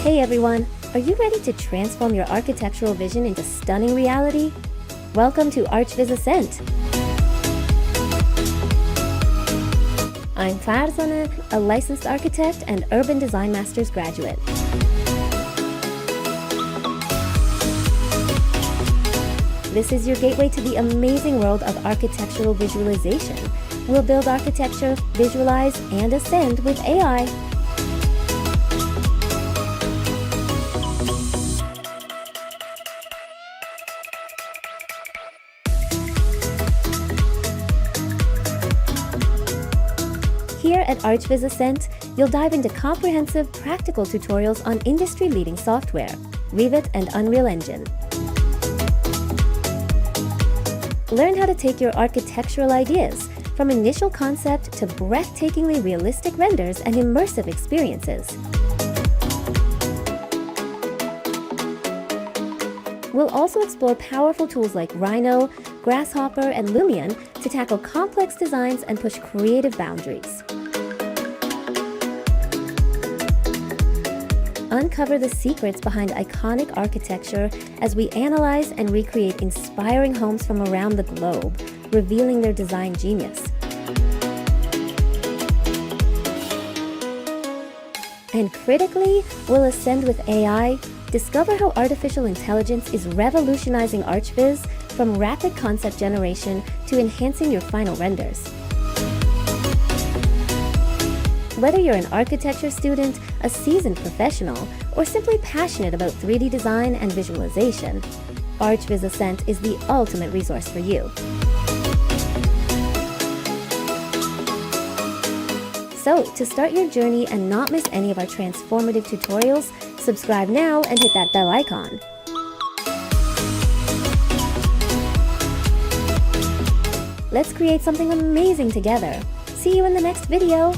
Hey everyone, are you ready to transform your architectural vision into stunning reality? Welcome to ArchViz Ascent. I'm Farzana, a licensed architect and urban design master's graduate. This is your gateway to the amazing world of architectural visualization. We'll build architecture, visualize, and ascend with AI. Here at ArchViz Ascent, you'll dive into comprehensive, practical tutorials on industry-leading software, Revit and Unreal Engine. Learn how to take your architectural ideas from initial concept to breathtakingly realistic renders and immersive experiences. We'll also explore powerful tools like Rhino, Grasshopper, and Lumion to tackle complex designs and push creative boundaries. Uncover the secrets behind iconic architecture as we analyze and recreate inspiring homes from around the globe, revealing their design genius. And critically, we'll ascend with AI, discover how artificial intelligence is revolutionizing ArchViz from rapid concept generation to enhancing your final renders. Whether you're an architecture student, a seasoned professional, or simply passionate about 3D design and visualization, ArchViz Ascent is the ultimate resource for you. So, to start your journey and not miss any of our transformative tutorials, subscribe now and hit that bell icon. Let's create something amazing together. See you in the next video.